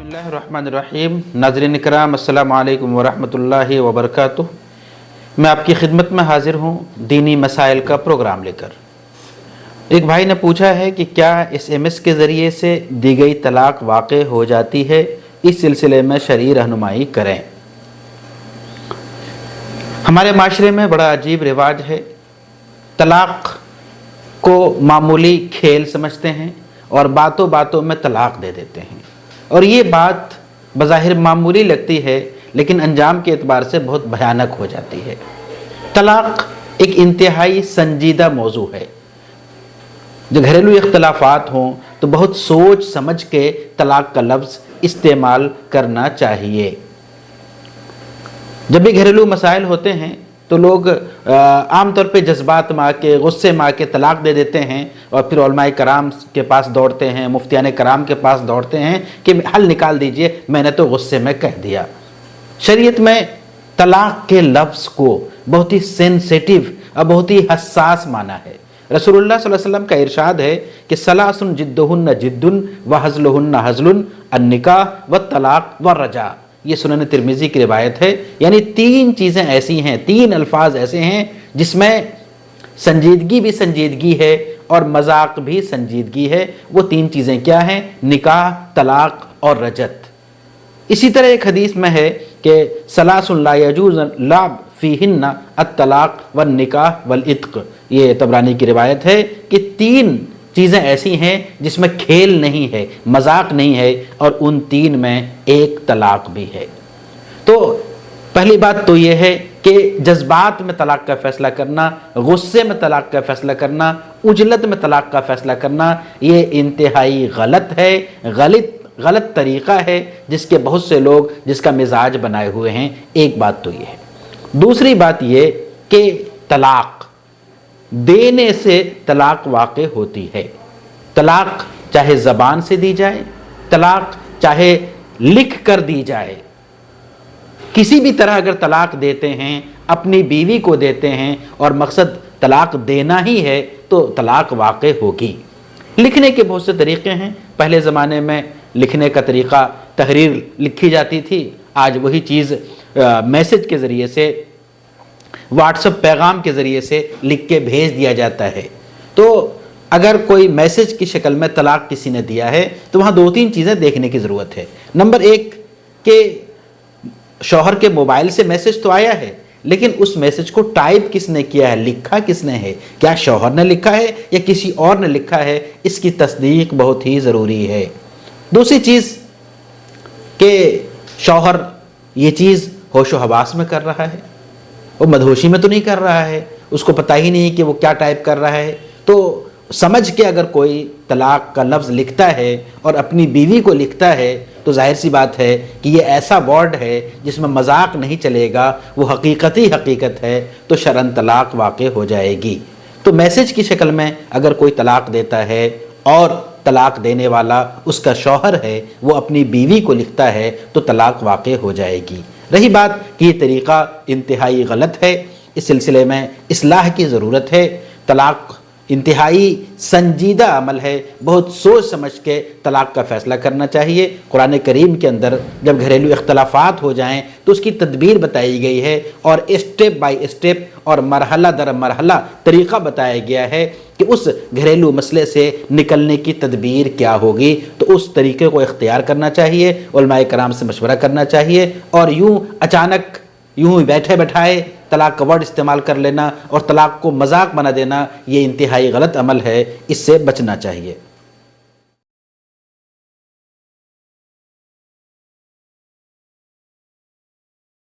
बिस्मिल्लाहिर्रहमानिर्रहीम। नाज़रीन इकराम, अस्सलामु अलैकुम वरहमतुल्लाहि वबरकातुह। मैं आपकी खिदमत में हाजिर हूँ दीनी मसाइल का प्रोग्राम लेकर। एक भाई ने पूछा है कि क्या SMS के ज़रिए से दी गई तलाक वाक़ई हो जाती है, इस सिलसिले में शरई रहनुमाई करें। हमारे माशरे में बड़ा अजीब रिवाज है, तलाक को मामूली खेल समझते हैं और बातों बातों में तलाक दे देते हैं। और ये बात बज़ाहिर मामूली लगती है, लेकिन अंजाम के एतबार से बहुत भयानक हो जाती है। तलाक एक इंतहाई संजीदा मौजू है। जब घरेलू इख्तलाफात हों तो बहुत सोच समझ के तलाक का लफ्ज़ इस्तेमाल करना चाहिए। जब भी घरेलू मसाइल होते हैं तो लोग आम तौर पे जज्बात में आके, गुस्से में आके तलाक दे देते हैं और फिर उलमाए कराम के पास दौड़ते हैं, मुफ्तियान कराम के पास दौड़ते हैं कि हल निकाल दीजिए, मैंने तो गुस्से में कह दिया। शरीयत में तलाक के लफ्ज़ को बहुत ही सेंसिटिव और बहुत ही हसास माना है। रसूलुल्लाह सल्लल्लाहु अलैहि वसल्लम का इरशाद है कि सलासुन जिद्दुहुन्ना जिद्दुन व हज़लुहुन्ना हज़लुन अन्निकाह व तलाक व रजा। ये सुनन तिरमिज़ी की रिवायत है। यानी तीन चीज़ें ऐसी हैं, तीन अल्फाज ऐसे हैं जिसमें संजीदगी भी संजीदगी है और मजाक भी संजीदगी है। वो तीन चीज़ें क्या हैं? निकाह, तलाक और रजत। इसी तरह एक हदीस में है कि सलासुन ला यजूज़ लाब फ़ीहिन्ना अत-तलाक व निकाह वल इत्क़। ये तबरानी की रिवायत है कि तीन चीज़ें ऐसी हैं जिसमें खेल नहीं है, मजाक नहीं है, और उन तीन में एक तलाक भी है। तो पहली बात तो ये है कि जज्बात में तलाक का फ़ैसला करना, गुस्से में तलाक का फ़ैसला करना, उजलत में तलाक का फ़ैसला करना, ये इंतहाई गलत है, गलत तरीक़ा है जिसके बहुत से लोग जिसका मिजाज बनाए हुए हैं। एक बात तो ये है। दूसरी बात ये कि तलाक देने से तलाक वाक़ई होती है। तलाक चाहे ज़बान से दी जाए, तलाक चाहे लिख कर दी जाए, किसी भी तरह अगर तलाक देते हैं, अपनी बीवी को देते हैं और मकसद तलाक देना ही है, तो तलाक वाक़ई होगी। लिखने के बहुत से तरीक़े हैं। पहले ज़माने में लिखने का तरीक़ा तहरीर लिखी जाती थी। आज वही चीज़ मैसेज के ज़रिए से, व्हाट्सएप पैगाम के ज़रिए से लिख के भेज दिया जाता है। तो अगर कोई मैसेज की शक्ल में तलाक किसी ने दिया है तो वहाँ दो तीन चीज़ें देखने की ज़रूरत है। नंबर एक कि शौहर के मोबाइल से मैसेज तो आया है, लेकिन उस मैसेज को टाइप किसने किया है, लिखा किसने है, क्या शौहर ने लिखा है या किसी और ने लिखा है, इसकी तस्दीक बहुत ही ज़रूरी है। दूसरी चीज़ कि शौहर ये चीज़ होशो हवास में कर रहा है, वो मदहोशी में तो नहीं कर रहा है, उसको पता ही नहीं कि वो क्या टाइप कर रहा है। तो समझ के अगर कोई तलाक का लफ्ज़ लिखता है और अपनी बीवी को लिखता है तो जाहिर सी बात है कि ये ऐसा वर्ड है जिसमें मजाक नहीं चलेगा, वो हकीकत ही हकीकत है, तो शरन तलाक वाक़ई हो जाएगी। तो मैसेज की शक्ल में अगर कोई तलाक देता है और तलाक देने वाला उसका शौहर है, वो अपनी बीवी को लिखता है, तो तलाक वाक़ई हो जाएगी। रही बात कि ये तरीक़ा इंतहाई गलत है, इस सिलसिले में इस्लाह की ज़रूरत है। तलाक इंतहाई संजीदा अमल है, बहुत सोच समझ के तलाक का फ़ैसला करना चाहिए। कुरान करीम के अंदर जब घरेलू इख्तलाफात हो जाएं तो उसकी तदबीर बताई गई है और स्टेप बाय स्टेप और मरहला दर मरहला तरीक़ा बताया गया है कि उस घरेलू मसले से निकलने की तदबीर क्या होगी। तो उस तरीक़े को इख्तियार करना चाहिए, उलमाए कराम से मशवरा करना चाहिए। और यूँ अचानक यूँ बैठे बैठाए तलाक का वर्ड इस्तेमाल कर लेना और तलाक को मजाक बना देना, ये इंतहाई गलत अमल है, इससे बचना चाहिए।